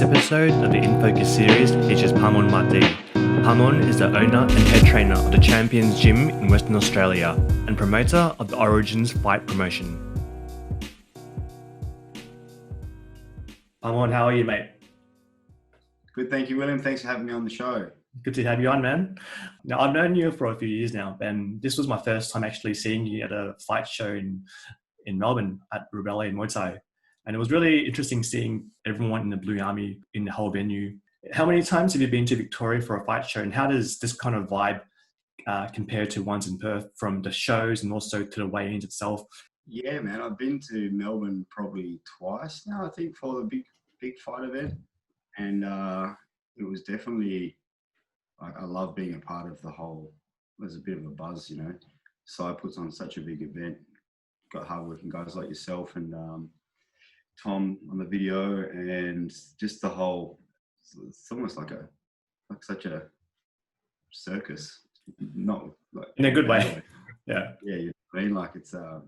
episode of the InFocus series features Pamon Mati. Pamon is the owner and head trainer of the Champions Gym in Western Australia and promoter of the Origins Fight promotion. Pamon, how are you, mate? Good, thank you, William. Thanks for having me on the show. Good to have you on, man. Now, I've known you for a few years now, and this was my first time actually seeing you at a fight show in Melbourne at Rebelle Muay Thai. And it was really interesting seeing everyone in the Blue Army in the whole venue. How many times have you been to Victoria for a fight show, and how does this kind of vibe compare to ones in Perth, from the shows and also to the weigh-ins itself? Yeah, man, I've been to Melbourne probably twice now, I think, for the big fight event. And it was definitely, I love being a part of the whole. There's a bit of a buzz, you know. So I puts on such a big event. Got hardworking guys like yourself and Tom on the video, and just the whole. It's almost like such a circus, not like in a good way. Yeah. Yeah, you know what I mean, like it's a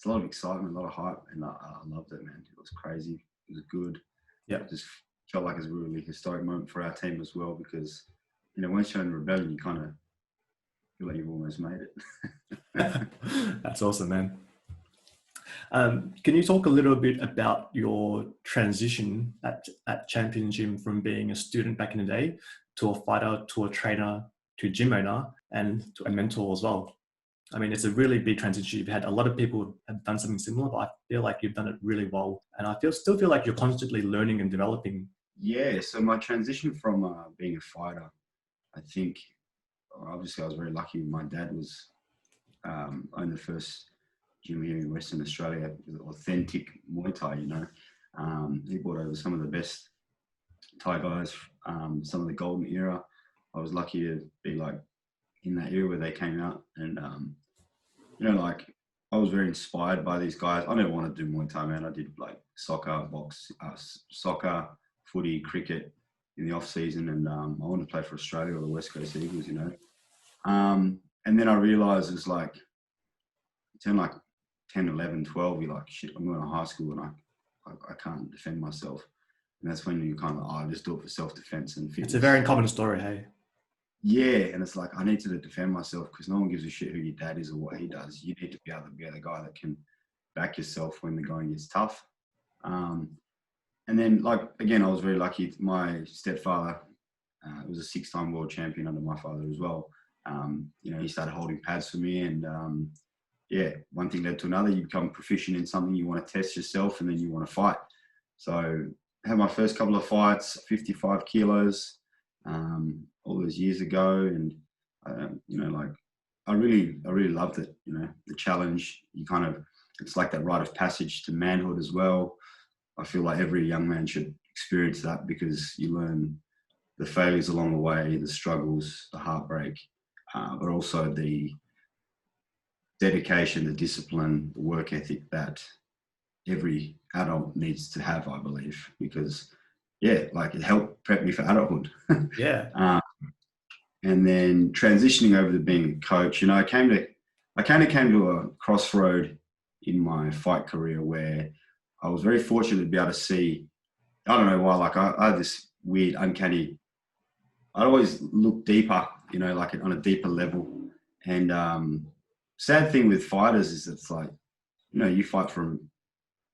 lot of excitement, a lot of hype, and I loved it, man. It was crazy. It was good. Yeah. It just felt like it was a really historic moment for our team as well, because once you're in rebellion, you kind of feel like you've almost made it. That's awesome, man. Can you talk a little bit about your transition at Champion Gym from being a student back in the day to a fighter, to a trainer, to a gym owner, and to a mentor as well? I mean, it's a really big transition. You've had a lot of people have done something similar, but I feel like you've done it really well. And I still feel like you're constantly learning and developing. Yeah, so my transition from being a fighter, I think, obviously I was very lucky. My dad was owned the first gym here in Western Australia, authentic Muay Thai, you know. He brought over some of the best Thai guys, some of the golden era. I was lucky to be like in that era where they came out, and like I was very inspired by these guys. I never wanted to do Muay Thai, man. I did like soccer, footy, cricket in the off season, and I wanted to play for Australia or the West Coast Eagles, you know. And then I realised it's like, you turn like 10, 11, 12, you're like, shit, I'm going to high school and I can't defend myself. And that's when you kind of, I just do it for self-defense and fitness. It's a very common story, hey? Yeah, and it's like, I need to defend myself because no one gives a shit who your dad is or what he does. You need to be able to be the guy that can back yourself when the going gets tough. And then, like, again, I was very lucky. My stepfather was a 6-time world champion under my father as well. He started holding pads for me, and one thing led to another. You become proficient in something, you want to test yourself, and then you want to fight. So I had my first couple of fights, 55 kilos, all those years ago, and I really loved it. You know, the challenge. It's like that rite of passage to manhood as well. I feel like every young man should experience that, because you learn the failures along the way, the struggles, the heartbreak, but also the dedication, the discipline, the work ethic that every adult needs to have, I believe, because it helped prep me for adulthood. Yeah. And then transitioning over to being a coach, I kind of came to a crossroad in my fight career where I was very fortunate to be able to see, I don't know why, like I had this weird, uncanny, I'd always look deeper, like on a deeper level. And sad thing with fighters is it's like, you fight from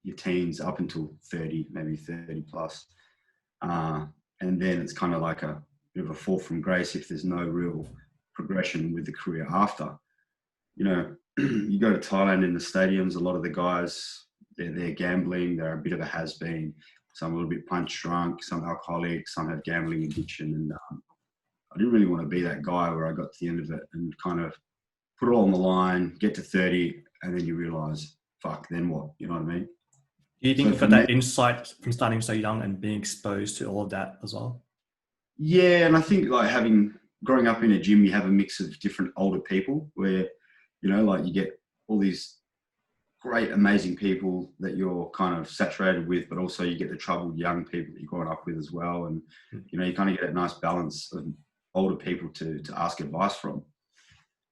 your teens up until 30, maybe 30 plus. And then it's kind of like a bit of a fall from grace if there's no real progression with the career after. You go to Thailand in the stadiums, a lot of the guys, they're gambling, they're a bit of a has-been, some a little bit punch drunk, some alcoholic, some have gambling addiction. And I didn't really want to be that guy where I got to the end of it and kind of put it all on the line, get to 30, and then you realise, fuck, then what? You know what I mean? Do you think you got that insight from starting so young and being exposed to all of that as well? Yeah, and I think like growing up in a gym, you have a mix of different older people where, you get all these great, amazing people that you're kind of saturated with, but also you get the troubled young people that you're growing up with as well. And, you kind of get a nice balance of older people to ask advice from.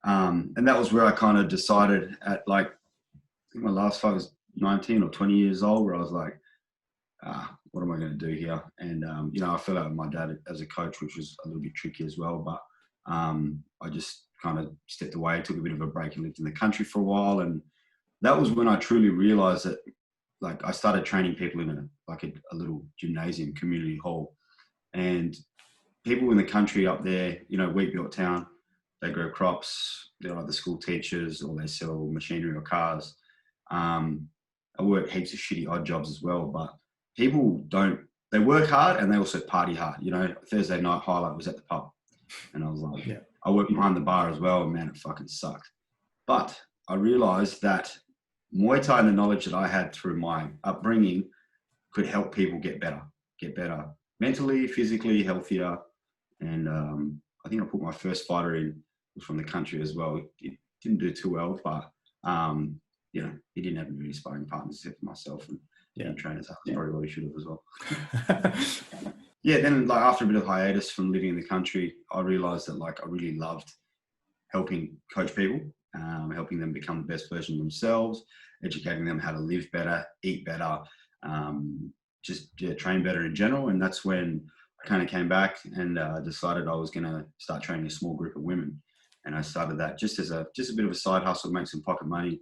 And that was where I kind of decided at I think my last fight was 19 or 20 years old, where I was like, what am I going to do here? And, I fell out with my dad as a coach, which was a little bit tricky as well. But I just kind of stepped away, took a bit of a break and lived in the country for a while. And that was when I truly realized that, like, I started training people in a little gymnasium, community hall. And people in the country up there, Wheatbelt town, they grow crops, they're either school teachers or they sell machinery or cars. I work heaps of shitty odd jobs as well, but people they work hard and they also party hard. Thursday night highlight was at the pub. And I was like, Yeah. I work behind the bar as well, and man, it fucking sucked. But I realized that Muay Thai and the knowledge that I had through my upbringing could help people get better mentally, physically, healthier. And I think I put my first fighter in, was from the country as well. It didn't do too well, but he didn't have any sparring partners except for myself and trainers. That's probably what he should have as well. Then like after a bit of hiatus from living in the country, I realized that like I really loved helping coach people, helping them become the best version of themselves, educating them how to live better, eat better, train better in general. And that's when I kind of came back and decided I was going to start training a small group of women. And I started that just a bit of a side hustle, make some pocket money.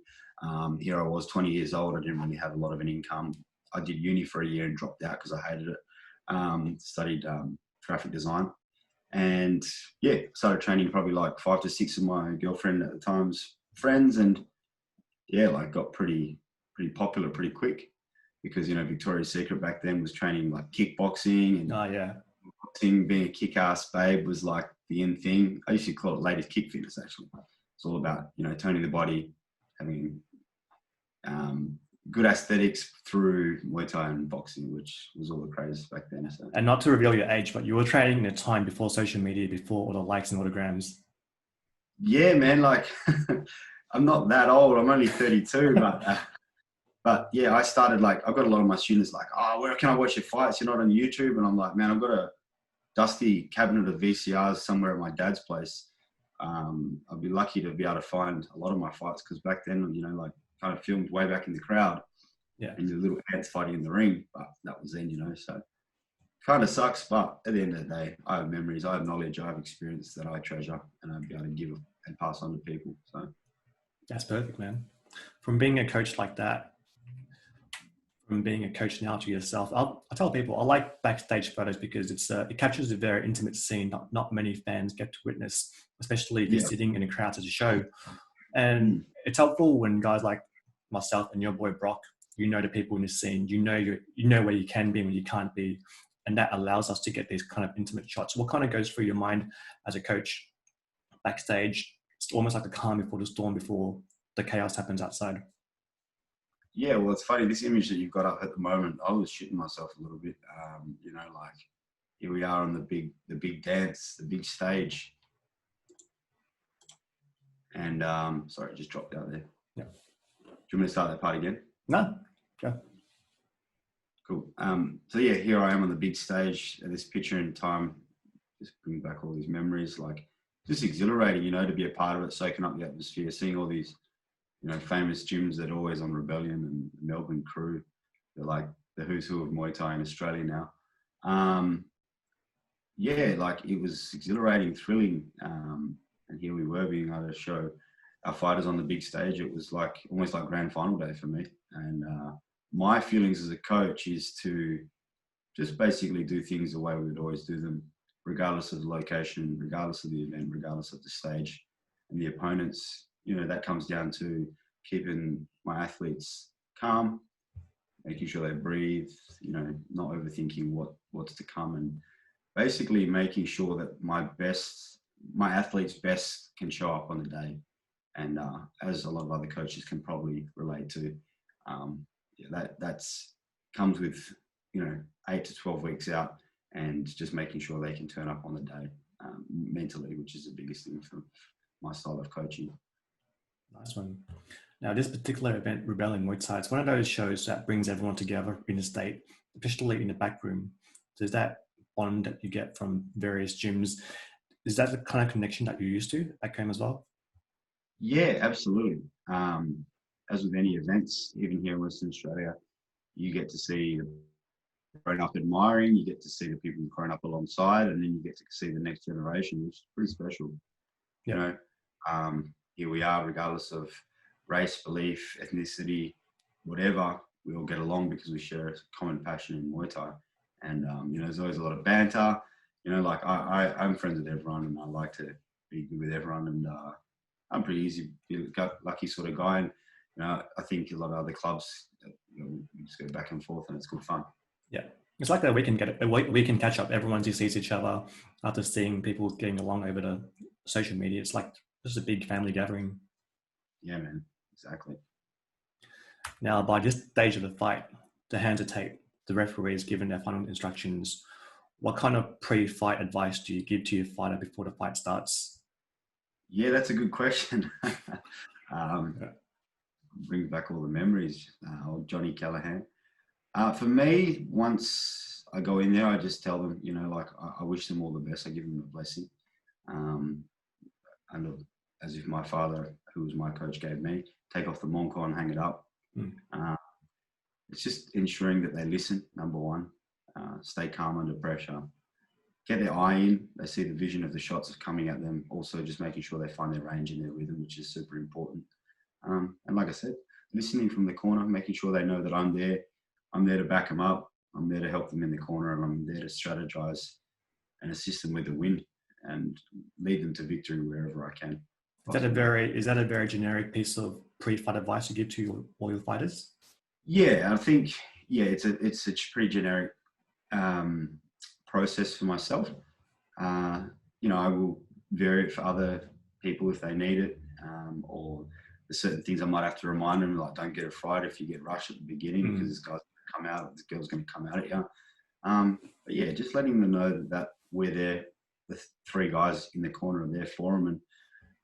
Here I was 20 years old. I didn't really have a lot of an income. I did uni for a year and dropped out because I hated it. Studied graphic design and started training probably like 5 to 6 of my girlfriend at the time's friends, and like got pretty popular pretty quick because Victoria's Secret back then was training like kickboxing and boxing. Being a kick-ass babe was like the in thing. I used to call it latest kick fitness. Actually, it's all about toning the body, having good aesthetics through Muay Thai and boxing, which was all the craze back then. So. And not to reveal your age, but you were training in a time before social media, before all the likes and autograms. Yeah, man. Like, I'm not that old. I'm only 32, but yeah, I started like, I've got a lot of my students like, oh, where can I watch your fights? You're not on YouTube. And I'm like, man, I've got a dusty cabinet of VCRs somewhere at my dad's place. I'd be lucky to be able to find a lot of my fights because back then, like, kind of filmed way back in the crowd, and the little ants fighting in the ring. But that was then, so kind of sucks. But at the end of the day, I have memories, I have knowledge, I have experience that I treasure, and I'll be able to give and pass on to people. So that's perfect, man. From being a coach like that, from being a coach now to yourself, I tell people I like backstage photos because it captures a very intimate scene not many fans get to witness, especially if you're sitting in a crowd at a show. And it's helpful when guys like myself and your boy Brock, the people in the scene, you know where you can be and where you can't be. And that allows us to get these kind of intimate shots. What kind of goes through your mind as a coach backstage? It's almost like the calm before the storm, before the chaos happens outside. Yeah, well, it's funny. This image that you've got up at the moment, I was shitting myself a little bit. Like here we are on the big dance, the big stage. And sorry, it just dropped out there. Yeah. Do you want me to start that part again? No. Yeah. Cool. So yeah, here I am on the big stage at this picture in time. Just bring back all these memories. Like, just exhilarating, to be a part of it, soaking up the atmosphere, seeing all these, famous gyms that are always on Rebellion and the Melbourne crew. They're like the who's who of Muay Thai in Australia now. Like it was exhilarating, thrilling. And here we were being able to show our fighters on the big stage. It was like almost like grand final day for me. And my feelings as a coach is to just basically do things the way we would always do them, regardless of the location, regardless of the event, regardless of the stage and the opponents. That comes down to keeping my athletes calm, making sure they breathe, not overthinking what's to come, and basically making sure that my athletes' best can show up on the day. And as a lot of other coaches can probably relate to, that's comes with 8 to 12 weeks out, and just making sure they can turn up on the day mentally, which is the biggest thing for my style of coaching. Nice one. Now, this particular event, Rebellion Muay Thai, it's one of those shows that brings everyone together in the state, especially in the back room. There's that bond that you get from various gyms. Is that the kind of connection that you're used to back home as well? Yeah, absolutely. As with any events, even here in Western Australia, you get to see grown up admiring. You get to see the people you've grown up alongside, and then you get to see the next generation, which is pretty special. Yeah. You know, here we are, regardless of race, belief, ethnicity, whatever. We all get along because we share a common passion in Muay Thai. And, you know, there's always a lot of banter. You know, like I'm friends with everyone, and I like to be good with everyone. And I'm pretty easy, lucky sort of guy. And, you know, I think a lot of other clubs, you know, we just go back and forth, and it's good fun. Yeah. It's like that we can catch up. Everyone just sees each other after seeing people getting along over the social media. It's like just a big family gathering. Yeah, man. Exactly. Now, by this stage of the fight, the hands are taped. The referee is given their final instructions. What kind of pre-fight advice do you give to your fighter before the fight starts? Yeah, that's a good question. Brings back all the memories. Old Johnny Callahan. For me, once I go in there, I just tell them, you know, like I wish them all the best. I give them a blessing, and as if my father, who was my coach, gave me. Take off the monko and hang it up. It's just ensuring that they listen. Number one, stay calm under pressure. Get their eye in. They see the vision of the shots coming at them. Also, just making sure they find their range and their rhythm, which is super important. And like I said, listening from the corner, making sure they know that I'm there. I'm there to back them up. I'm there to help them in the corner, and I'm there to strategize and assist them with the win and lead them to victory wherever I can. Is that a very generic piece of pre-fight advice you give to all your fighters? Yeah, I think it's a pretty generic process for myself. You know, I will vary it for other people if they need it, or there's certain things I might have to remind them, like don't get a fright if you get rushed at the beginning because this guy's going to come out, this girl's going to come out at you. But yeah, just letting them know that we're there, the three guys in the corner are there for them,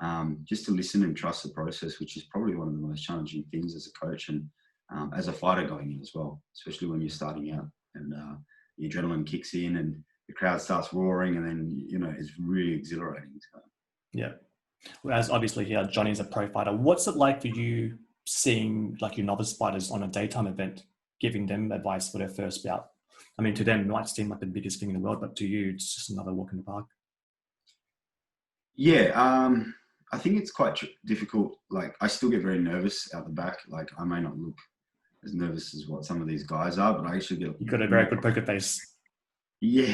and just to listen and trust the process, which is probably one of the most challenging things as a coach and as a fighter going in as well, especially when you're starting out and the adrenaline kicks in and the crowd starts roaring, and then, you know, it's really exhilarating. So. Yeah. Whereas obviously here, Johnny's a pro fighter. What's it like for you seeing like your novice fighters on a daytime event, giving them advice for their first bout? I mean, to them, it might seem like the biggest thing in the world, but to you, it's just another walk in the park. Yeah, I think it's quite difficult. Like, I still get very nervous out the back. Like, I may not look as nervous as what some of these guys are, but I actually get... You've got a very good poker face. Yeah.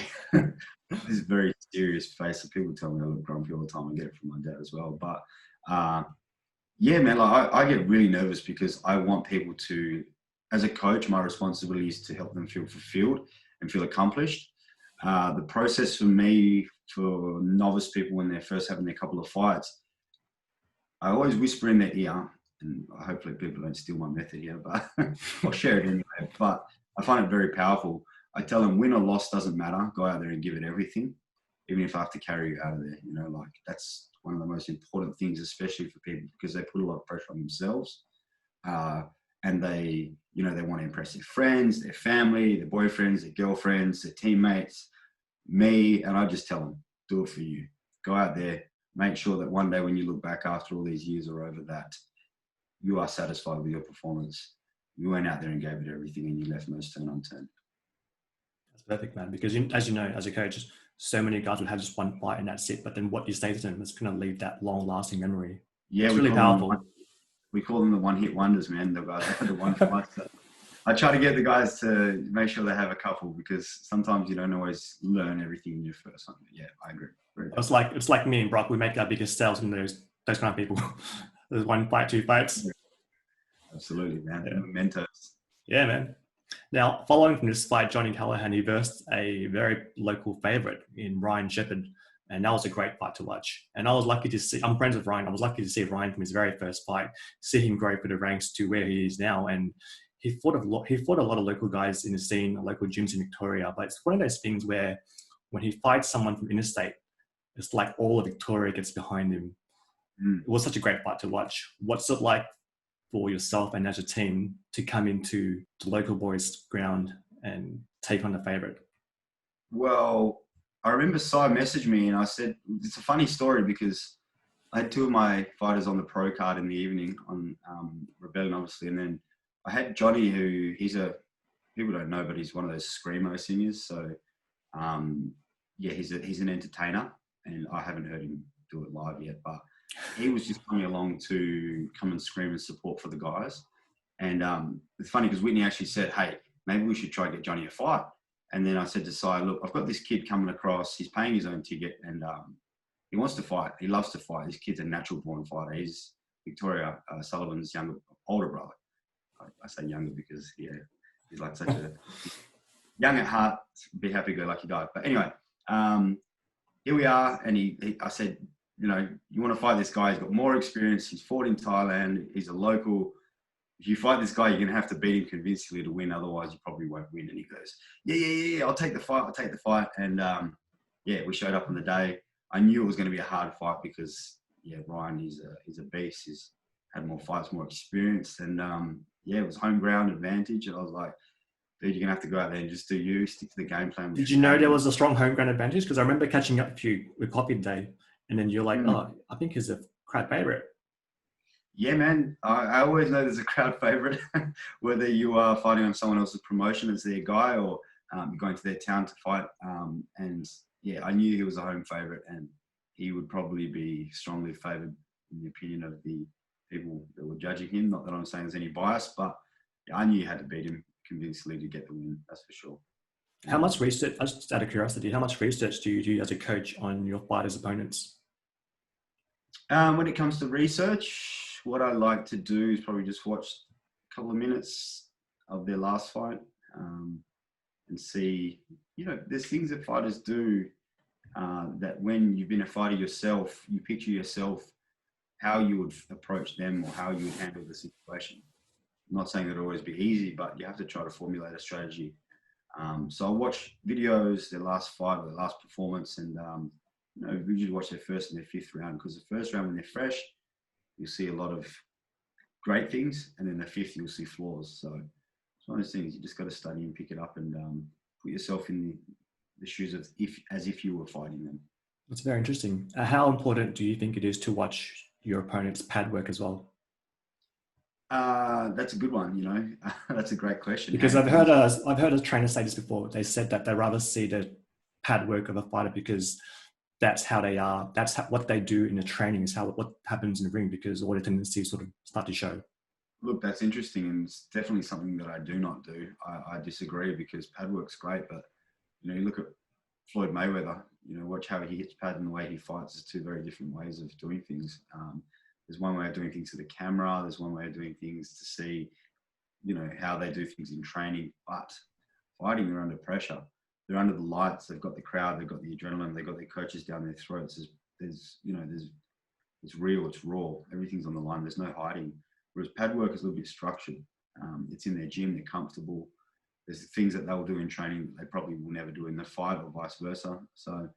This very serious face. People tell me I look grumpy all the time. I get it from my dad as well. But yeah, man, like I get really nervous because I want people to, as a coach, my responsibility is to help them feel fulfilled and feel accomplished. The process for me, for novice people when they're first having their couple of fights, I always whisper in their ear, and hopefully people don't steal my method here, but I'll share it anyway. But I find it very powerful. I tell them win or loss doesn't matter. Go out there and give it everything, even if I have to carry you out of there. You know, like that's one of the most important things, especially for people, because they put a lot of pressure on themselves. And they, you know, they want to impress their friends, their family, their boyfriends, their girlfriends, their teammates, me. And I just tell them, do it for you. Go out there, make sure that one day when you look back after all these years are over, that you are satisfied with your performance. You went out there and gave it everything and you left no stone unturned. Perfect, man, because as you know, as a coach, so many guys will have just one fight and that's it, but then what you say to them is going to leave that long lasting memory. Yeah, it's really powerful. We call them the one hit wonders, man. The one fight. I try to get the guys to make sure they have a couple, because sometimes you don't always learn everything in your first one. But yeah, I agree. It's like me and Brock. We make our biggest sales from those kind of people. There's one fight, two fights. Yeah. Absolutely, man. Yeah. Mentors. Yeah, man. Now, following from this fight, Johnny Callahan, he versed a very local favorite in Ryan Shepherd, and that was a great fight to watch. And I was lucky to see, I'm friends with Ryan, I was lucky to see Ryan from his very first fight, see him grow through the ranks to where he is now. And he fought a lot of local guys in the scene, local gyms in Victoria, but it's one of those things where when he fights someone from interstate, it's like all of Victoria gets behind him. It was such a great fight to watch. What's it like for yourself and as a team to come into the local boys' ground and take on the favorite? Well, I remember Sai messaged me and I said, it's a funny story because I had two of my fighters on the pro card in the evening on Rebellion, obviously. And then I had Johnny, who he's a people don't know, but he's one of those screamo singers. So yeah, he's an entertainer, and I haven't heard him do it live yet, but he was just coming along to come and scream and support for the guys. And it's funny because Whitney actually said, hey, maybe we should try and get Johnny a fight. And then I said to Si, look, I've got this kid coming across. He's paying his own ticket, and he wants to fight. He loves to fight. This kid's a natural born fighter. He's Victoria Sullivan's older brother. I say younger because, yeah, he's like such a young at heart, be happy-go-lucky guy. But anyway, here we are. And I said, you know, you want to fight this guy. He's got more experience. He's fought in Thailand. He's a local. If you fight this guy, you're going to have to beat him convincingly to win. Otherwise, you probably won't win. And he goes, yeah. I'll take the fight. And yeah, we showed up on the day. I knew it was going to be a hard fight because, yeah, Ryan, he's a beast. He's had more fights, more experience. And yeah, it was home ground advantage. And I was like, dude, you're going to have to go out there and just do you, stick to the game plan. Did you know there was a strong home ground advantage? Because I remember catching up with you with Poppy today, and then you're like, oh, I think he's a crowd favourite. Yeah, man. I always know there's a crowd favourite, whether you are fighting on someone else's promotion as their guy or going to their town to fight. And yeah, I knew he was a home favourite, and he would probably be strongly favoured in the opinion of the people that were judging him. Not that I'm saying there's any bias, but yeah, I knew you had to beat him convincingly to get the win. That's for sure. How much research, just out of curiosity, how much research do you do as a coach on your fighters' opponents? When it comes to research, what I like to do is probably just watch a couple of minutes of their last fight and see, you know, there's things that fighters do that when you've been a fighter yourself, you picture yourself how you would approach them or how you would handle the situation. I'm not saying it'll always be easy, but you have to try to formulate a strategy. So I watch videos, their last fight or their last performance, and you know, we usually watch their first and their fifth round, because the first round when they're fresh, you'll see a lot of great things, and then the fifth you'll see flaws. So it's one of those things you just got to study and pick it up and put yourself in the shoes of as if you were fighting them. That's very interesting. How important do you think it is to watch your opponent's pad work as well? That's a good one. You know, that's a great question. Because I've heard a trainer say this before. They said that they rather see the pad work of a fighter because that's how they are. That's what they do in the training is what happens in the ring, because all the tendencies sort of start to show. Look, that's interesting, and it's definitely something that I do not do. I disagree, because pad work's great, but you know, you look at Floyd Mayweather. You know, watch how he hits pad and the way he fights is two very different ways of doing things. There's one way of doing things to the camera. There's one way of doing things to see, you know, how they do things in training. But fighting, they're under pressure. They're under the lights. They've got the crowd. They've got the adrenaline. They've got their coaches down their throats. It's real. It's raw. Everything's on the line. There's no hiding. Whereas pad work is a little bit structured. It's in their gym. They're comfortable. There's things that they'll do in training that they probably will never do in the fight, or vice versa. So,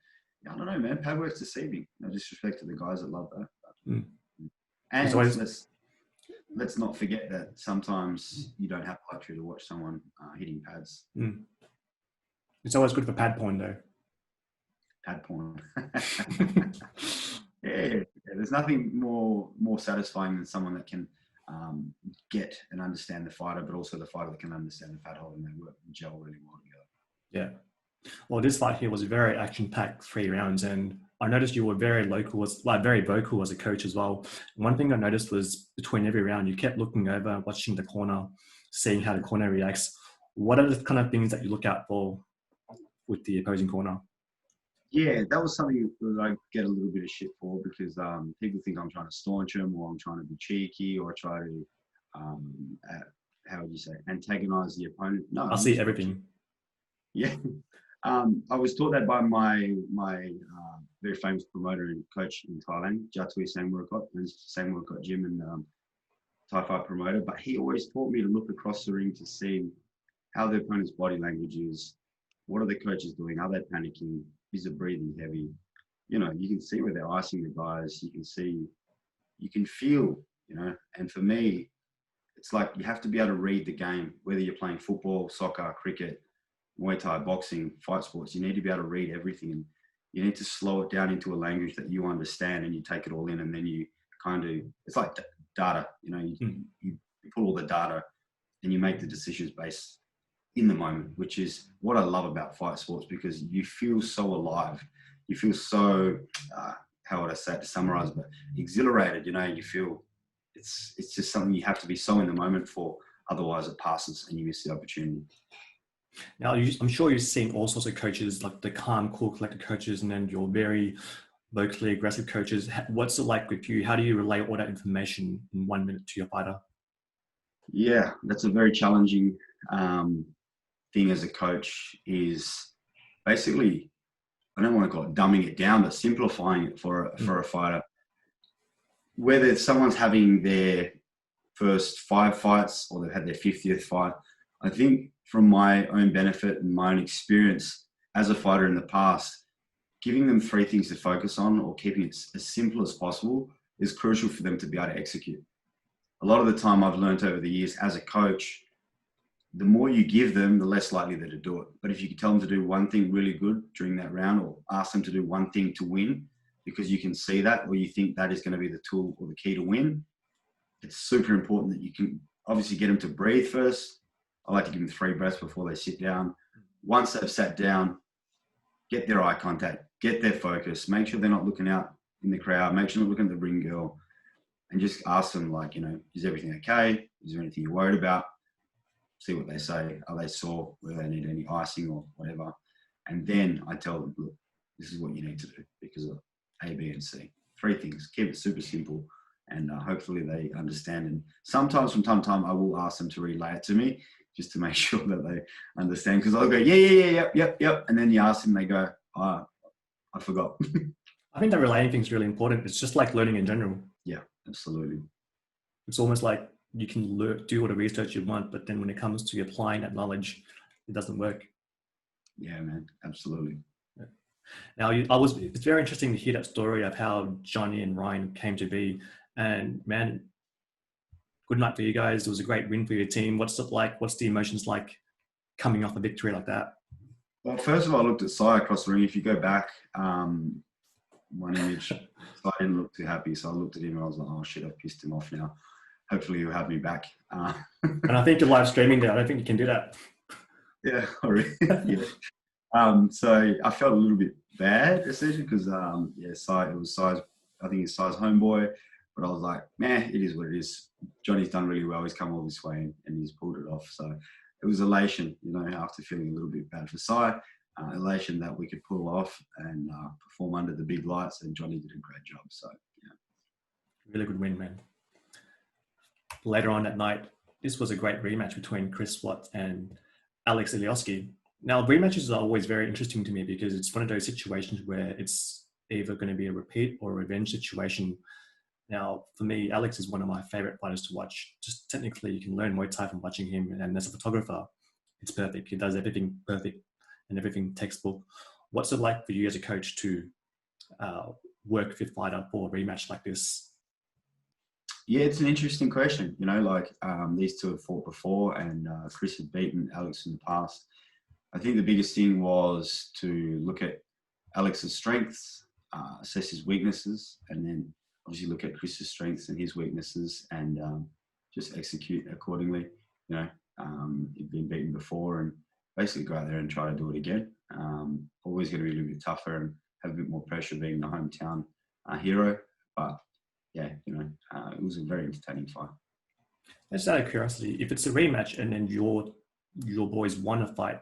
yeah, I don't know, man. Pad work's deceiving. No disrespect to the guys that love that. But, and let's not forget that sometimes you don't have the luxury to watch someone hitting pads. It's always good for pad porn, though. Pad porn. Yeah, there's nothing more satisfying than someone that can get and understand the fighter, but also the fighter that can understand the pad hold, and they work and gel really well together. Yeah. Well, this fight here was a very action-packed 3 rounds, and I noticed you were very vocal as a coach as well. One thing I noticed was between every round, you kept looking over, watching the corner, seeing how the corner reacts. What are the kind of things that you look out for with the opposing corner? Yeah, that was something that I get a little bit of shit for, because people think I'm trying to staunch them, or I'm trying to be cheeky, or try to, how would you say, antagonize the opponent. No, I see everything. Yeah. I was taught that by my very famous promoter and coach in Thailand, Jatui Sangmurakot, Sangmurakot Gym and Thai fight promoter. But he always taught me to look across the ring to see how the opponent's body language is. What are the coaches doing? Are they panicking? Is it breathing heavy? You know, you can see where they're icing the guys. You can feel, you know. And for me, it's like you have to be able to read the game, whether you're playing football, soccer, cricket, Muay Thai, boxing, fight sports. You need to be able to read everything, and you need to slow it down into a language that you understand, and you take it all in, and then you kind of, it's like data, you know, you pull all the data and you make the decisions based in the moment, which is what I love about fight sports, because you feel so alive. You feel so, how would I say it to summarize, but exhilarated, you know, you feel it's just something you have to be so in the moment for. Otherwise it passes and you miss the opportunity. Now, I'm sure you've seen all sorts of coaches, like the calm, cool, collected coaches, and then your very vocally aggressive coaches. What's it like with you? How do you relay all that information in 1 minute to your fighter? Yeah, that's a very challenging thing as a coach, is basically, I don't want to call it dumbing it down, but simplifying it for a fighter. Whether someone's having their first 5 fights or they've had their 50th fight, I think from my own benefit and my own experience as a fighter in the past, giving them 3 things to focus on or keeping it as simple as possible is crucial for them to be able to execute. A lot of the time I've learned over the years as a coach, the more you give them, the less likely they're to do it. But if you can tell them to do one thing really good during that round, or ask them to do one thing to win, because you can see that, or you think that is going to be the tool or the key to win, it's super important that you can obviously get them to breathe first. I like to give them 3 breaths before they sit down. Once they've sat down, get their eye contact, get their focus, make sure they're not looking out in the crowd, make sure they're not looking at the ring girl, and just ask them, like, you know, is everything okay? Is there anything you're worried about? See what they say. Are they sore? Whether they need any icing or whatever. And then I tell them, look, this is what you need to do because of A, B, and C. 3 things. Keep it super simple, and hopefully they understand. And sometimes from time to time, I will ask them to relay it to me just to make sure that they understand. Because I'll go, yep. And then you ask them, they go, oh, I forgot. I think that relaying thing is really important. It's just like learning in general. Yeah, absolutely. It's almost like you can do all the research you want, but then when it comes to applying that knowledge, it doesn't work. Yeah, man, absolutely. Yeah. Now, it's very interesting to hear that story of how Johnny and Ryan came to be. And man, good night for you guys. It was a great win for your team. What's it like? What's the emotions like coming off a victory like that? Well, first of all, I looked at Sai across the ring. If you go back, one image, Sai didn't look too happy. So I looked at him and I was like, oh shit, I've pissed him off now. Hopefully he'll have me back. And I think you're live streaming there. I don't think you can do that. Yeah, yeah. So I felt a little bit bad, essentially, because Sai, it was Sai's, I think it's Sai's homeboy, but I was like, man, it is what it is. Johnny's done really well. He's come all this way and he's pulled it off. So it was elation, you know, after feeling a little bit bad for Sai, elation that we could pull off and perform under the big lights, and Johnny did a great job. So yeah, really good win, man. Later on that night, this was a great rematch between Chris Watt and Alex Ilioski. Now, rematches are always very interesting to me because it's one of those situations where it's either going to be a repeat or a revenge situation. Now, for me, Alex is one of my favorite fighters to watch. Just technically, you can learn Muay Thai from watching him. And as a photographer, it's perfect. He does everything perfect and everything textbook. What's it like for you as a coach to work with a fighter for a rematch like this? Yeah, it's an interesting question. You know, like these two have fought before, and Chris had beaten Alex in the past. I think the biggest thing was to look at Alex's strengths, assess his weaknesses, and then obviously look at Chris's strengths and his weaknesses, and just execute accordingly. You know, he'd been beaten before, and basically go out there and try to do it again. Always going to be a little bit tougher and have a bit more pressure being the hometown hero, but yeah, you know, it was a very entertaining fight. Just out of curiosity, if it's a rematch and then your boys won a fight,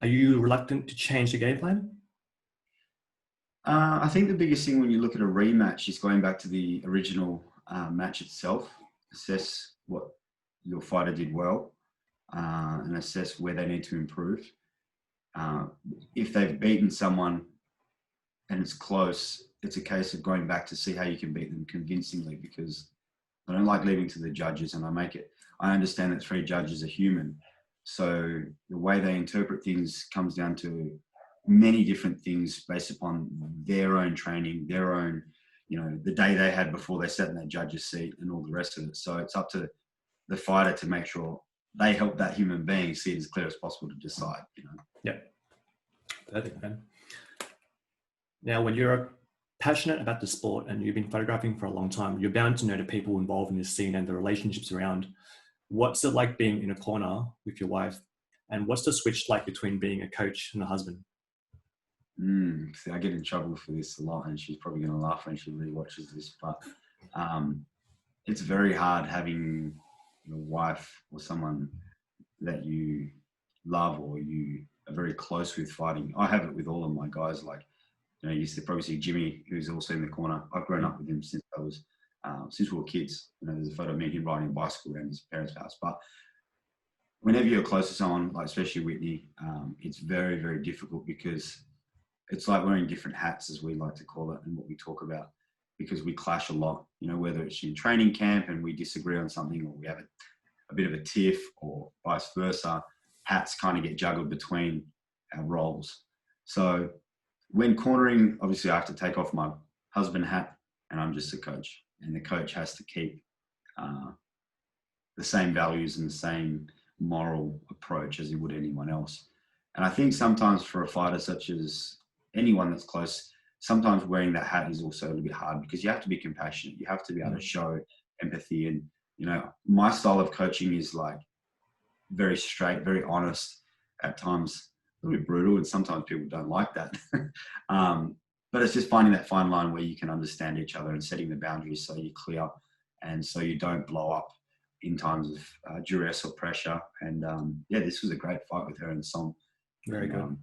are you reluctant to change the game plan? I think the biggest thing when you look at a rematch is going back to the original match itself, assess what your fighter did well, and assess where they need to improve. If they've beaten someone and it's close, it's a case of going back to see how you can beat them convincingly, because I don't like leaving to the judges, and I understand that 3 judges are human. So the way they interpret things comes down to many different things based upon their own training, their own, you know, the day they had before they sat in that judge's seat and all the rest of it. So it's up to the fighter to make sure they help that human being see it as clear as possible to decide, you know. Yeah. Perfect, man. Now, when you're passionate about the sport and you've been photographing for a long time, you're bound to know the people involved in this scene and the relationships around. What's it like being in a corner with your wife? And what's the switch like between being a coach and a husband? See, I get in trouble for this a lot, and she's probably going to laugh when she re-watches this. But it's very hard having your wife or someone that you love or you are very close with fighting. I have it with all of my guys. Like, you used to probably see Jimmy, who's also in the corner. I've grown up with him since since we were kids. There's a photo of me and him riding a bicycle around his parents' house. But whenever you're close to someone, like especially Whitney, it's very, very difficult because it's like wearing different hats, as we like to call it, and what we talk about, because we clash a lot, whether it's in training camp and we disagree on something, or we have a bit of a tiff, or vice versa. Hats kind of get juggled between our roles. So when cornering, obviously I have to take off my husband hat and I'm just a coach, and the coach has to keep the same values and the same moral approach as he would anyone else. And I think sometimes for a fighter such as anyone that's close, sometimes wearing that hat is also a little bit hard because you have to be compassionate. You have to be able to show empathy. And, my style of coaching is like very straight, very honest, at times a little bit brutal, and sometimes people don't like that. But it's just finding that fine line where you can understand each other and setting the boundaries so you're clear and so you don't blow up in times of duress or pressure. And this was a great fight with her and Som. Very good.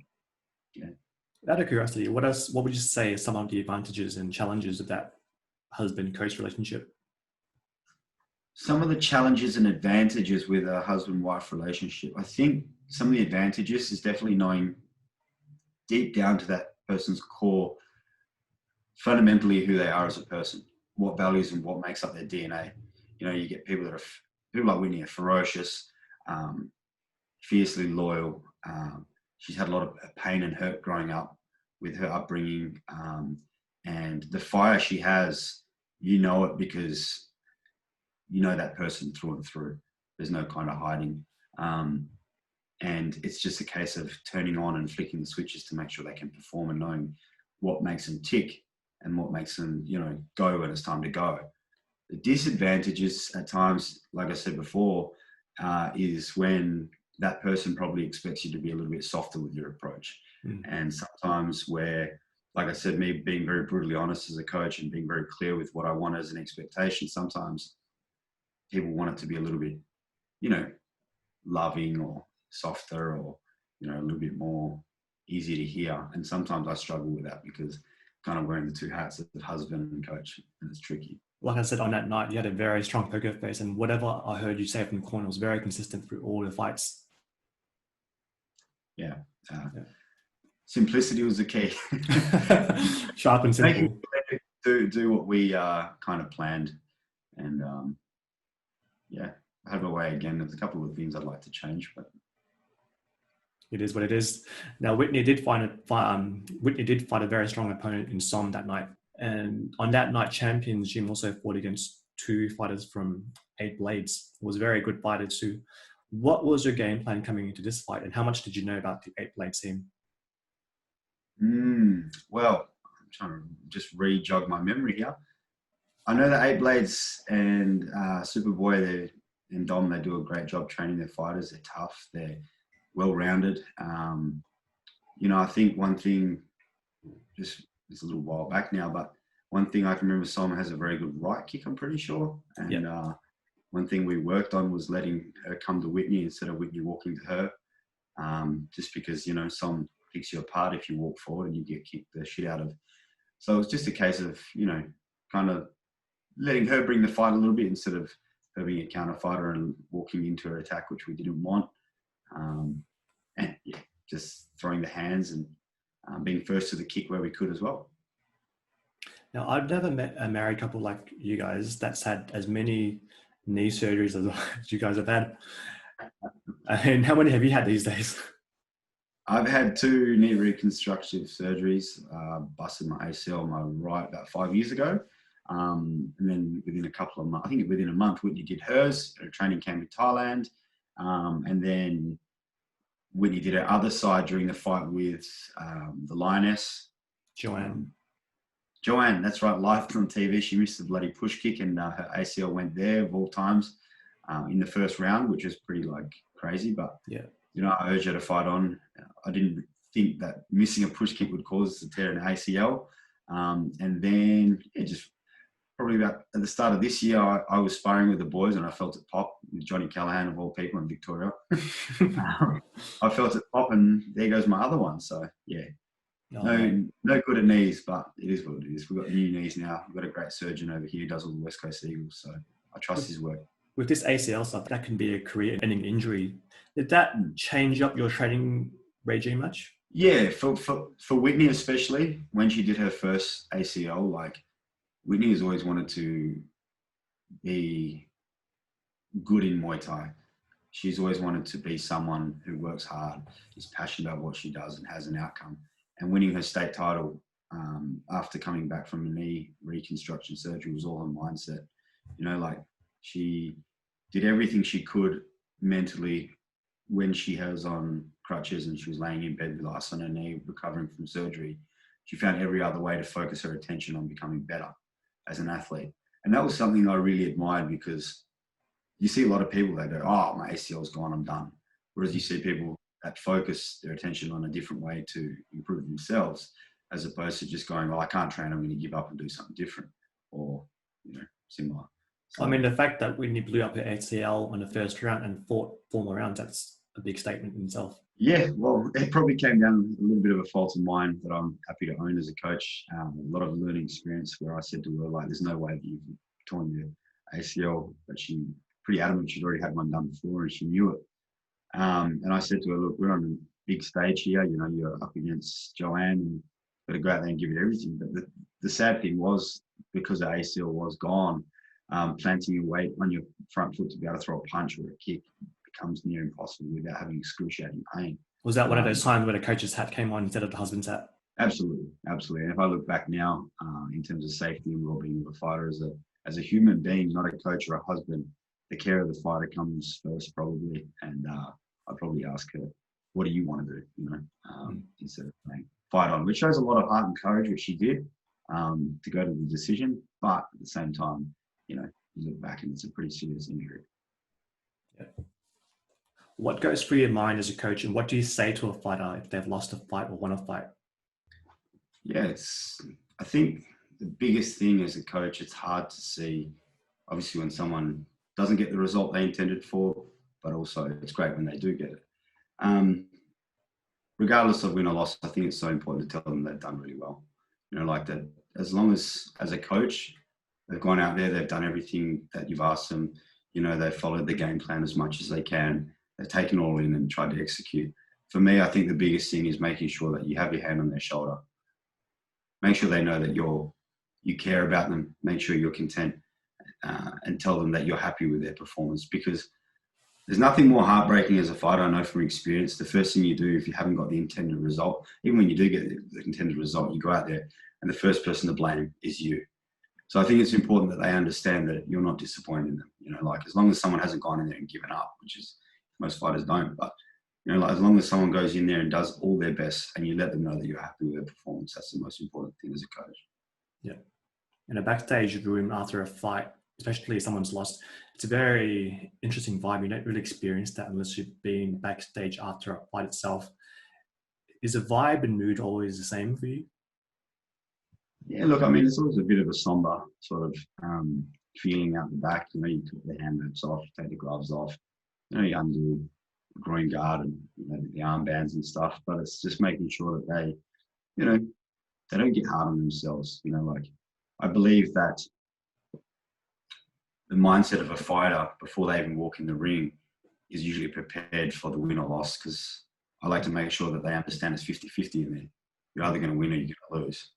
Out of curiosity, what would you say are some of the advantages and challenges of that husband-coach relationship? Some of the challenges and advantages with a husband-wife relationship, I think some of the advantages is definitely knowing deep down to that person's core, fundamentally who they are as a person, what values and what makes up their DNA. You get people like Whitney are ferocious, fiercely loyal. She's had a lot of pain and hurt growing up with her upbringing. And the fire she has, it because that person through and through. There's no kind of hiding. And it's just a case of turning on and flicking the switches to make sure they can perform and knowing what makes them tick and what makes them, go when it's time to go. The disadvantages at times, like I said before, is when that person probably expects you to be a little bit softer with your approach. And sometimes where, like I said, me being very brutally honest as a coach and being very clear with what I want as an expectation, sometimes people want it to be a little bit, loving or softer or, a little bit more easy to hear. And sometimes I struggle with that because kind of wearing the two hats of husband and coach, and it's tricky. Like I said, on that night, you had a very strong poker face, and whatever I heard you say from the corner was very consistent through all the fights. Yeah. Simplicity was the key. Sharp and simple. Do what we kind of planned. And I have a way again. There's a couple of things I'd like to change, but it is what it is. Now, Whitney did fight a very strong opponent in Som that night. And on that night, Champions Gym also fought against two fighters from 8 Blades. It was a very good fighter too. What was your game plan coming into this fight, and how much did you know about the 8 Blades team? Well, I'm trying to just re-jog my memory here. I know that 8 Blades and Superboy and Dom, they do a great job training their fighters. They're tough. They're well-rounded. I think one thing, just it's a little while back now, but one thing I can remember, Som has a very good right kick, I'm pretty sure. And one thing we worked on was letting her come to Whitney instead of Whitney walking to her. Just because, Som picks you apart if you walk forward and you get kicked the shit out of. So it's just a case of, kind of letting her bring the fight a little bit instead of her being a counter fighter and walking into her attack, which we didn't want. Just throwing the hands and being first to the kick where we could as well. Now, I've never met a married couple like you guys that's had as many knee surgeries as you guys have had. And how many have you had these days? I've had 2 knee reconstructive surgeries. Busted my ACL on my right about 5 years ago. And then within a couple of months, I think within a month, Whitney did hers at a training camp in Thailand. And then Whitney did her other side during the fight with the Lioness. Joanne, that's right, live on TV. She missed the bloody push kick and her ACL went there of all times. in the first round, which was pretty like crazy. But Yeah. you know, I urged her to fight on. I didn't think that missing a push kick would cause a tear in the ACL. And then it just probably about at the start of this year, I was sparring with the boys and I felt it pop with Johnny Callahan of all people in Victoria. I felt it pop and there goes my other one. So yeah, no good at knees, but it is what it is. We've got new knees now. We've got a great surgeon over here who does all the West Coast Eagles. So I trust his work. With this ACL stuff, that can be a career-ending injury. Did that change up your training regime much? Yeah, for Whitney especially, when she did her first ACL, like Whitney has always wanted to be good in Muay Thai. She's always wanted to be someone who works hard, is passionate about what she does and has an outcome. And winning her state title after coming back from a knee reconstruction surgery was all her mindset. You know, like she did everything she could mentally when she was on crutches and she was laying in bed with ice on her knee, recovering from surgery. She found every other way to focus her attention on becoming better as an athlete. And that was something I really admired, because you see a lot of people that go, oh, my ACL's gone, I'm done. Whereas you see people that focus their attention on a different way to improve themselves, as opposed to just going, well, I can't train, I'm going to give up and do something different, or, you know, similar. So, I mean, the fact that Whitney blew up her ACL on the first round and fought 4 more rounds, that's a big statement in itself. Yeah, well, it probably came down a little bit of a fault of mine that I'm happy to own as a coach. A lot of learning experience where I said to her, like, there's no way that you've torn your ACL, but she pretty adamant she'd already had one done before and she knew it. And I said to her, look, we're on a big stage here. You know, you're up against Joanne and got to go out there and give it everything. But the sad thing was, because the ACL was gone, planting your weight on your front foot to be able to throw a punch or a kick becomes near impossible without having excruciating pain. Was that one of those times where the coach's hat came on instead of the husband's hat? Absolutely, absolutely. And if I look back now, in terms of safety and well-being of a fighter, as a human being, not a coach or a husband, the care of the fighter comes first, probably. And I'd probably ask her, what do you want to do? You know, instead of saying fight on, which shows a lot of heart and courage, which she did, to go to the decision. But at the same time, you know, you look back and it's a pretty serious injury. Yeah. What goes through your mind as a coach, and what do you say to a fighter if they've lost a fight or won a fight? Yeah, I think the biggest thing as a coach, it's hard to see, obviously, when someone doesn't get the result they intended for, but also it's great when they do get it. Regardless of win or loss, I think it's so important to tell them they've done really well. You know, like that, as long as a coach, they've gone out there, they've done everything that you've asked them, you know, they've followed the game plan as much as they can, they've taken all in and tried to execute. For me, I think the biggest thing is making sure that you have your hand on their shoulder. Make sure they know that you care about them, make sure you're content, and tell them that you're happy with their performance, because there's nothing more heartbreaking as a fighter, I know from experience. The first thing you do if you haven't got the intended result, even when you do get the intended result, you go out there and the first person to blame is you. So I think it's important that they understand that you're not disappointed in them. You know, like as long as someone hasn't gone in there and given up, which is most fighters don't, but you know, like as long as someone goes in there and does all their best and you let them know that you're happy with their performance, that's the most important thing as a coach. Yeah. In a backstage room after a fight, especially if someone's lost, it's a very interesting vibe. You don't really experience that unless you've been backstage after a fight itself. Is the vibe and mood always the same for you? Yeah, look, I mean, it's always a bit of a somber sort of feeling out the back. You know, you take the hand ropes off, take the gloves off, you know, you undo the groin guard and you know, the armbands and stuff. But it's just making sure that they, you know, they don't get hard on themselves. You know, like I believe that the mindset of a fighter before they even walk in the ring is usually prepared for the win or loss, because I like to make sure that they understand it's 50-50 in there. You're either going to win or you're going to lose.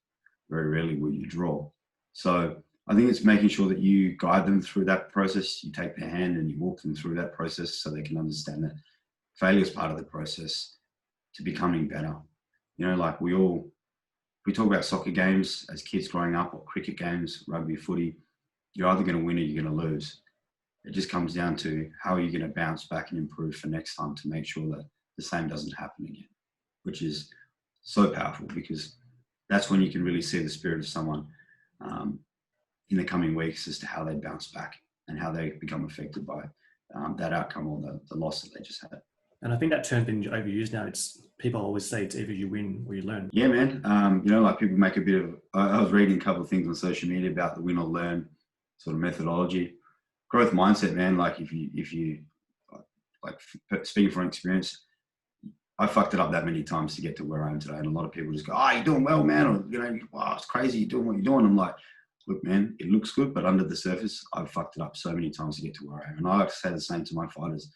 Very rarely will you draw. So I think it's making sure that you guide them through that process. You take their hand and you walk them through that process so they can understand that failure is part of the process to becoming better. You know, like we talk about soccer games as kids growing up, or cricket games, rugby, footy. You're either going to win or you're going to lose. It just comes down to how are you going to bounce back and improve for next time to make sure that the same doesn't happen again, which is so powerful, because that's when you can really see the spirit of someone in the coming weeks as to how they bounce back and how they become affected by that outcome or the loss that they just had. And I think that term's been overused now. It's people always say it's either you win or you learn. Yeah, man. Like people make a bit of. I was reading a couple of things on social media about the win or learn sort of methodology, growth mindset, man. Like if you like speaking from experience, I fucked it up that many times to get to where I am today, and a lot of people just go, "Oh, you're doing well, man," or "Wow, it's crazy, you're doing what you're doing." I'm like, look, man, it looks good, but under the surface, I've fucked it up so many times to get to where I am. And I like to say the same to my fighters.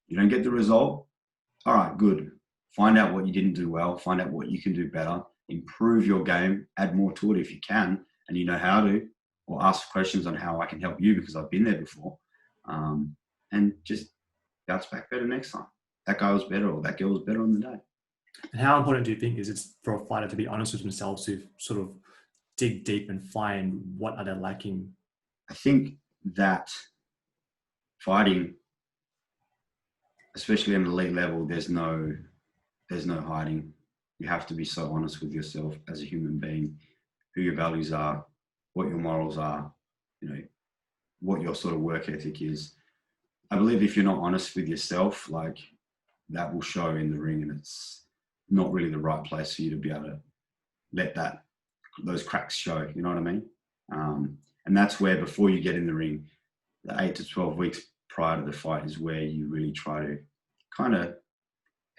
You don't get the result. All right, good. Find out what you didn't do well. Find out what you can do better. Improve your game. Add more to it if you can, and you know how to, or ask questions on how I can help you because I've been there before. And just bounce back better next time. That guy was better or that girl was better on the day. And how important do you think is it for a fighter to be honest with themselves, to sort of dig deep and find what are they lacking? I think that fighting, especially at an elite level, there's no hiding. You have to be so honest with yourself as a human being, who your values are, what your morals are, what your sort of work ethic is. I believe if you're not honest with yourself, like that will show in the ring, and it's not really the right place for you to be able to let those cracks show. You know what I mean? And that's where, before you get in the ring, the 8 to 12 weeks prior to the fight is where you really try to kind of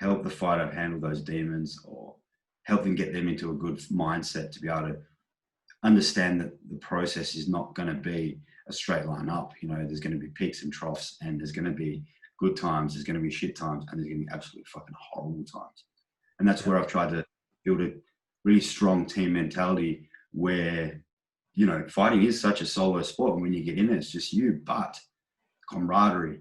help the fighter handle those demons, or help them get them into a good mindset to be able to understand that the process is not going to be a straight line up. There's going to be peaks and troughs, and there's going to be good times, there's going to be shit times, and there's going to be absolutely fucking horrible times. And that's where I've tried to build a really strong team mentality where, fighting is such a solo sport. And when you get in there, it's just you, but camaraderie,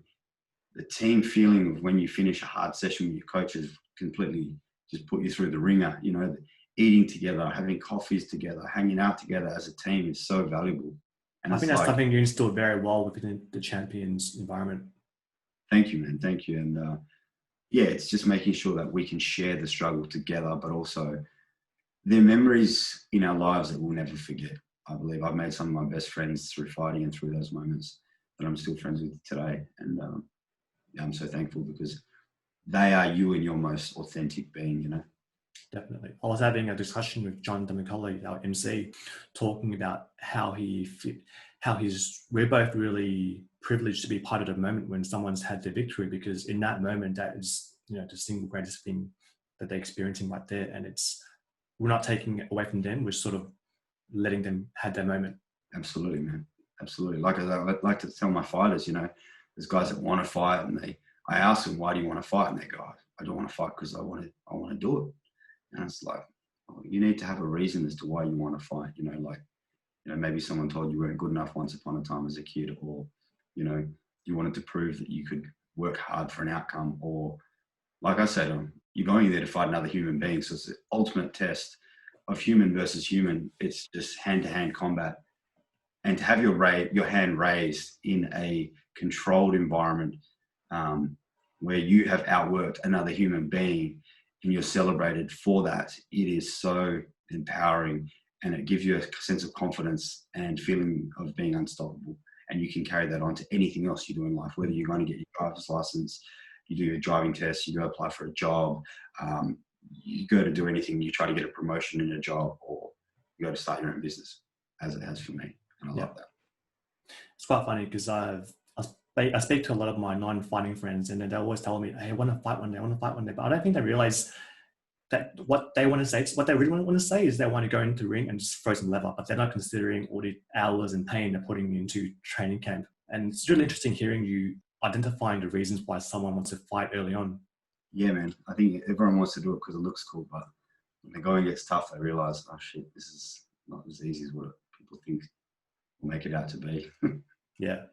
the team feeling of when you finish a hard session with your coaches, completely just put you through the ringer, eating together, having coffees together, hanging out together as a team is so valuable. And I think that's something you instilled very well within the Champions environment. Thank you, man. Thank you. And it's just making sure that we can share the struggle together, but also there are memories in our lives that we'll never forget. I believe I've made some of my best friends through fighting and through those moments that I'm still friends with today. And I'm so thankful because they are you and your most authentic being, Definitely. I was having a discussion with John Demicola, our MC, talking about how we're both really privileged to be part of the moment when someone's had their victory, because in that moment, that is, the single greatest thing that they're experiencing right there. And we're not taking it away from them. We're sort of letting them have their moment. Absolutely, man. Absolutely. Like I like to tell my fighters, there's guys that want to fight, and I ask them, why do you want to fight? And they go, I don't want to fight because I want to do it. And it's like, you need to have a reason as to why you want to fight. Maybe someone told you weren't good enough once upon a time as a kid, or, you wanted to prove that you could work hard for an outcome, or like I said, you're going there to fight another human being. So it's the ultimate test of human versus human. It's just hand-to-hand combat. And to have your hand raised in a controlled environment where you have outworked another human being and you're celebrated for that, it is so empowering, and it gives you a sense of confidence and feeling of being unstoppable. And you can carry that on to anything else you do in life, whether you're going to get your driver's license, you do your driving test, you go apply for a job, you go to do anything, you try to get a promotion in a job, or you go to start your own business, as it has for me. And I love that. It's quite funny because I speak to a lot of my non-fighting friends, and they always tell me, hey, I want to fight one day, but I don't think they realize that what they want to say, what they really want to say is they want to go into the ring and just throw some leather, but they're not considering all the hours and pain they're putting into training camp. And it's really interesting hearing you identifying the reasons why someone wants to fight early on. Yeah, man. I think everyone wants to do it because it looks cool, but when the going gets tough, they realize, oh shit, this is not as easy as what people think will make it out to be. Yeah.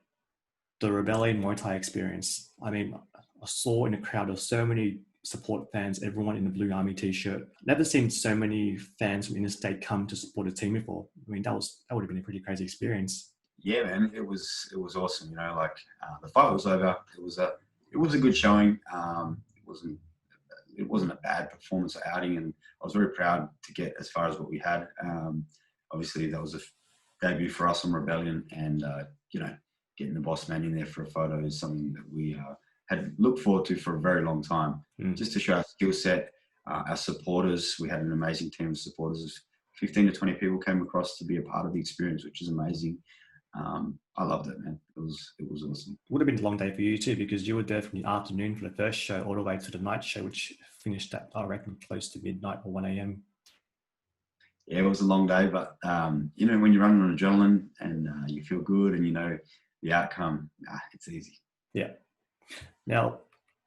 The Rebellion Muay Thai experience. I mean, I saw in the crowd, there were so many support fans, everyone in the Blue Army t-shirt. Never seen so many fans from interstate come to support a team before. I mean, that would have been a pretty crazy experience. Yeah, man, it was awesome. The fight was over. It was a good showing. It wasn't a bad performance or outing, and I was very proud to get as far as what we had. Obviously, that was a debut for us on Rebellion, and getting the boss man in there for a photo is something that we had looked forward to for a very long time, just to show our skill set, our supporters. We had an amazing team of supporters. 15 to 20 people came across to be a part of the experience, which is amazing. I loved it, man. It was awesome. It would have been a long day for you too, because you were there from the afternoon for the first show all the way to the night show, which finished at, I reckon, close to midnight or 1 a.m. Yeah, it was a long day, but you know, when you're running on adrenaline and you feel good and you know the outcome, it's easy. Yeah. Now,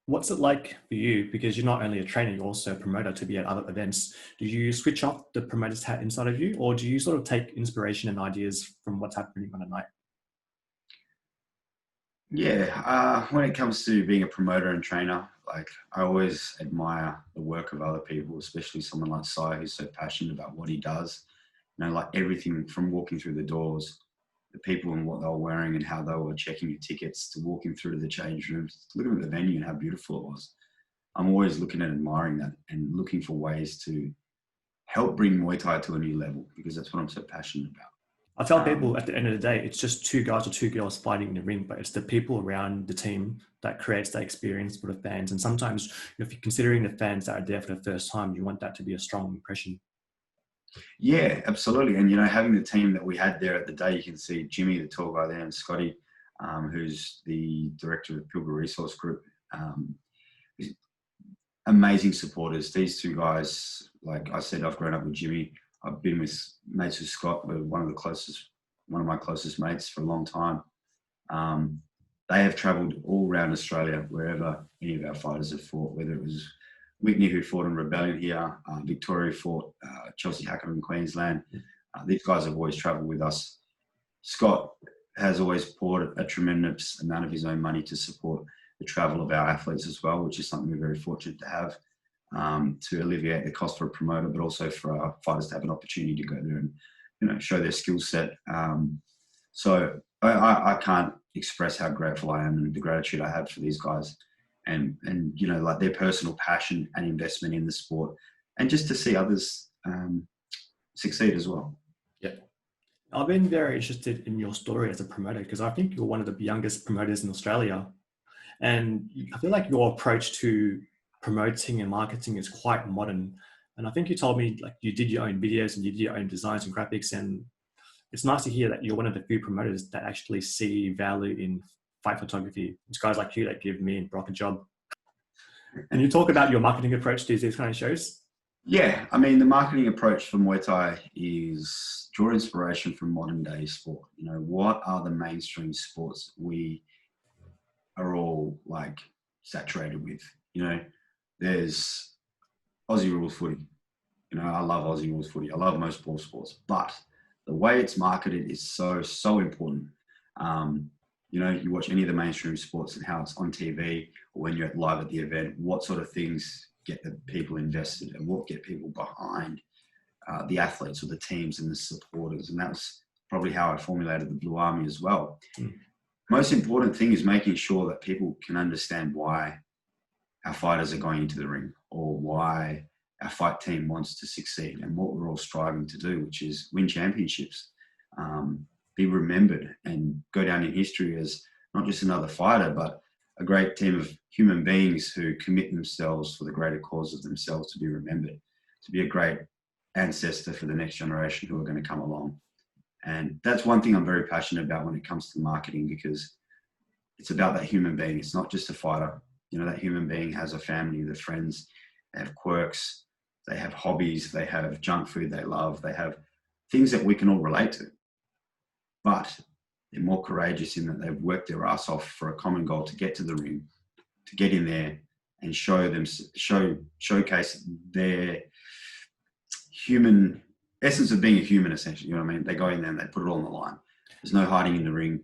what's it like for you? Because you're not only a trainer, you're also a promoter to be at other events. Do you switch off the promoter's hat inside of you, or do you sort of take inspiration and ideas from what's happening on a night? Yeah, when it comes to being a promoter and trainer, like I always admire the work of other people, especially someone like Sai, who's so passionate about what he does. You know, like everything from walking through the doors, the people and what they were wearing and how they were checking your tickets, to walking through to the change rooms, looking at the venue and how beautiful it was. I'm always looking at admiring that and looking for ways to help bring Muay Thai to a new level, because that's what I'm so passionate about. I tell people at the end of the day, it's just two guys or two girls fighting in the ring, but it's the people around the team that creates that experience for the fans. And sometimes, if you're considering the fans that are there for the first time, you want that to be a strong impression. Yeah, absolutely. And, you know, having the team that we had there at the day, you can see Jimmy, the tall guy there, and Scotty, who's the director of Pilbara Resource Group. Amazing supporters. These two guys, like I said, I've grown up with Jimmy. I've been mates with Scott, one of my closest mates for a long time. They have travelled all around Australia, wherever any of our fighters have fought, whether it was Whitney, who fought in Rebellion here, Victoria fought Chelsea Hackett in Queensland. These guys have always travelled with us. Scott has always poured a tremendous amount of his own money to support the travel of our athletes as well, which is something we're very fortunate to have. To alleviate the cost for a promoter, but also for our fighters to have an opportunity to go there and, you know, show their skill set. So I can't express how grateful I am and the gratitude I have for these guys, and you know, like their personal passion and investment in the sport, and just to see others succeed as well. Yeah, I've been very interested in your story as a promoter, because I think you're one of the youngest promoters in Australia, and I feel like your approach to promoting and marketing is quite modern. And I think you told me like you did your own videos and you did your own designs and graphics, and it's nice to hear that you're one of the few promoters that actually see value in fight photography. It's guys like you that give me and Brock a job. And you talk about your marketing approach to these kind of shows. Yeah, I mean, the marketing approach for Muay Thai is draw inspiration from modern day sport. You know, what are the mainstream sports we are all like saturated with? You know, there's Aussie rules footy. You know, I love Aussie rules footy. I love most ball sports, but the way it's marketed is so important. You know, you watch any of the mainstream sports and how it's on TV, or when you're live at the event, what sort of things get the people invested and what get people behind the athletes or the teams and the supporters. And that's probably how I formulated the Blue Army as well. Most important thing is making sure that people can understand why our fighters are going into the ring, or why our fight team wants to succeed, and what we're all striving to do, which is win championships, be remembered and go down in history as not just another fighter, but a great team of human beings who commit themselves for the greater cause of themselves to be remembered, to be a great ancestor for the next generation who are going to come along. And that's one thing I'm very passionate about when it comes to marketing, because it's about that human being. It's not just a fighter. You know, that human being has a family, they're friends, they have quirks, they have hobbies, they have junk food they love, they have things that we can all relate to. But they're more courageous in that they've worked their ass off for a common goal to get to the ring, to get in there and showcase their human essence of being a human, essentially. You know what I mean? They go in there and they put it all on the line. There's no hiding in the ring.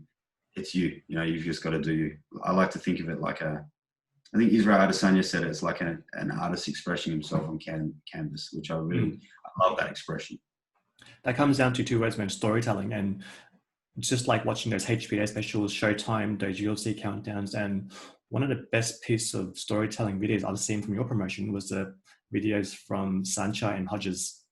It's you. You know, you've just got to do you. I like to think of it like I think Israel Adesanya said it's like an artist expressing himself on canvas, which I love that expression. That comes down to two words, man: storytelling. And it's just like watching those HBA specials, Showtime, those UFC countdowns. And one of the best pieces of storytelling videos I've seen from your promotion was the videos from Sanchai and Hodges.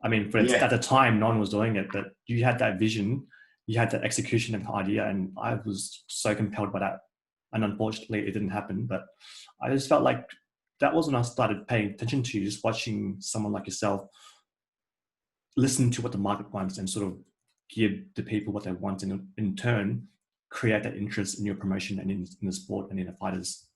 I mean, at the time, no one was doing it, but you had that vision you had that execution of the idea, and I was so compelled by that. And unfortunately, it didn't happen. But I just felt like that was when I started paying attention to just watching someone like yourself listen to what the market wants and sort of give the people what they want, and in turn create that interest in your promotion and in the sport and in the fighters.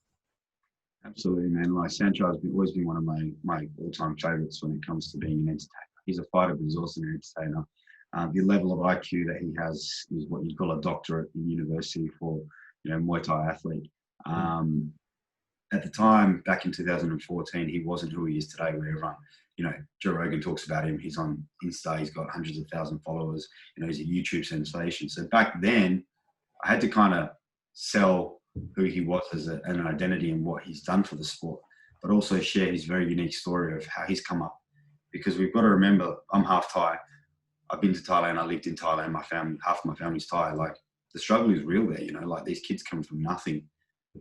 Absolutely, man. Like Sancho has always been one of my all-time favorites when it comes to being an entertainer. He's a fighter, but he's also an entertainer. The level of IQ that he has is what you'd call a doctorate in university for, Muay Thai athlete. At the time, back in 2014, he wasn't who he is today, where everyone, Joe Rogan talks about him. He's on Insta. He's got hundreds of thousands of followers. He's a YouTube sensation. So back then, I had to kind of sell who he was as an identity and what he's done for the sport, but also share his very unique story of how he's come up. Because we've got to remember, I'm half Thai. I've been to Thailand. I lived in Thailand. Half of my family's Thai. Like, the struggle is real there. Like, these kids come from nothing,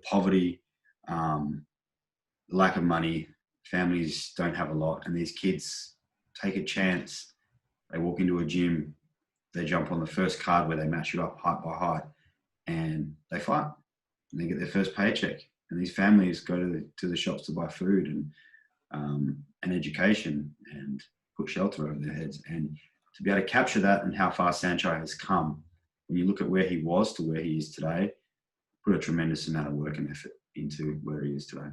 poverty, lack of money. Families don't have a lot, and these kids take a chance. They walk into a gym, they jump on the first card where they match you up height by height, and they fight, and they get their first paycheck. And these families go to the shops to buy food and education and put shelter over their heads. And to be able to capture that and how far Sancho has come, when you look at where he was to where he is today, put a tremendous amount of work and effort into where he is today.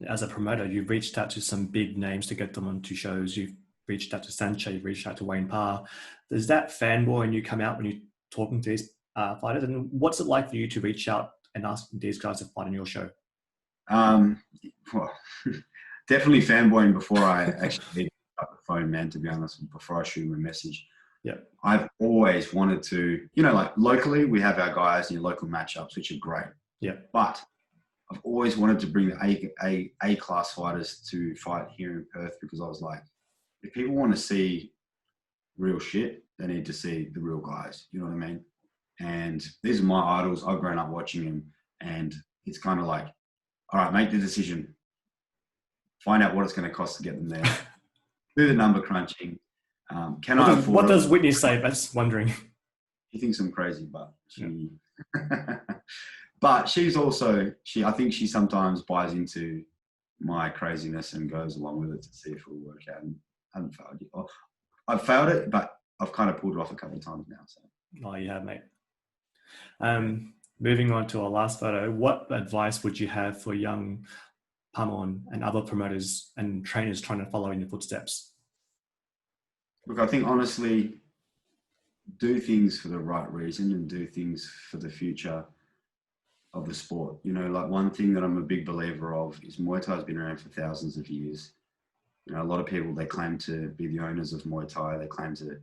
As a promoter, you've reached out to some big names to get them onto shows. You've reached out to Sancho, you've reached out to Wayne Parr. Does that fanboy in you come out when you're talking to these fighters? And what's it like for you to reach out and ask these guys to fight on your show? Well, definitely fanboying before I actually pick up the phone, man, to be honest, before I shoot him a message. Yeah. I've always wanted to, like locally, we have our guys in your local matchups, which are great. Yeah. But I've always wanted to bring the A-class fighters to fight here in Perth, because I was like, if people want to see real shit, they need to see the real guys. You know what I mean? And these are my idols. I've grown up watching them, and it's kind of like, all right, make the decision. Find out what it's going to cost to get them there. Do the number crunching. What does Whitney say? That's wondering. She thinks I'm crazy, but she... But she's also, I think she sometimes buys into my craziness and goes along with it to see if it'll work out. And I haven't failed yet. I've failed it, but I've kind of pulled it off a couple of times now. So. Oh, you have, mate. Moving on to our last photo, what advice would you have for young Pamon and other promoters and trainers trying to follow in your footsteps? Look, I think honestly, do things for the right reason and do things for the future of the sport. Like, one thing that I'm a big believer of is Muay Thai has been around for thousands of years. A lot of people, they claim to be the owners of Muay Thai. They claim to,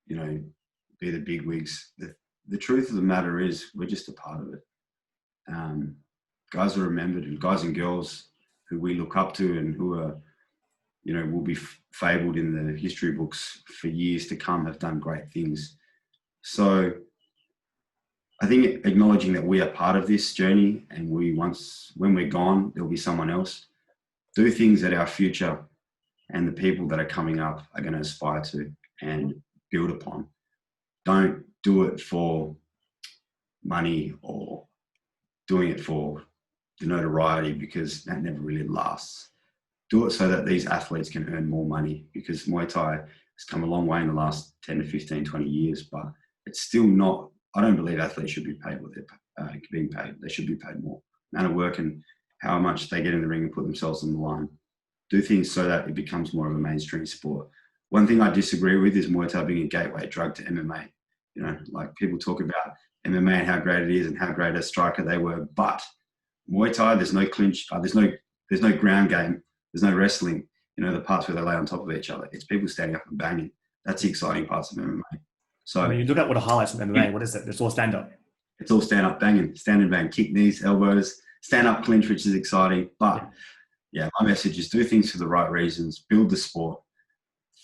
be the big wigs. The truth of the matter is we're just a part of it. Guys are remembered, and guys and girls who we look up to and who are, will be fabled in the history books for years to come, have done great things. So I think acknowledging that we are part of this journey, and when we're gone, there'll be someone else. Do things that our future and the people that are coming up are going to aspire to and build upon. Don't do it for money or doing it for the notoriety, because that never really lasts. Do it so that these athletes can earn more money, because Muay Thai has come a long way in the last 10 to 15, 20 years, but it's still not. I don't believe athletes should be paid what they're being paid. They should be paid more. Amount of work and how much they get in the ring and put themselves on the line. Do things so that it becomes more of a mainstream sport. One thing I disagree with is Muay Thai being a gateway drug to MMA. Like, people talk about MMA and how great it is and how great a striker they were, but Muay Thai, there's no clinch, there's no ground game, there's no wrestling. The parts where they lay on top of each other. It's people standing up and banging. That's the exciting parts of MMA. So when you look at what the highlights of MMA, what is it? It's all stand up. It's all stand up banging, stand and bang, kick, knees, elbows, stand up clinch, which is exciting. But yeah, my message is do things for the right reasons, build the sport,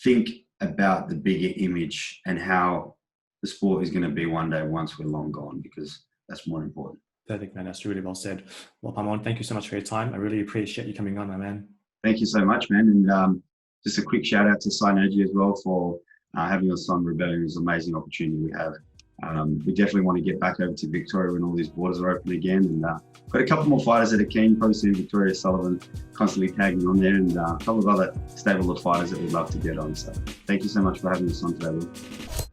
think about the bigger image and how the sport is going to be one day once we're long gone, because that's more important. Perfect, man. That's really well said. Well, Pamon, thank you so much for your time. I really appreciate you coming on, my man. Thank you so much, man. And just a quick shout out to Synergy as well for having us on Rebellion is an amazing opportunity we have. We definitely want to get back over to Victoria when all these borders are open again. And got a couple more fighters that are keen, probably seeing Victoria Sullivan constantly tagging on there, and a couple of other stable of fighters that we'd love to get on. So thank you so much for having us on today, Will.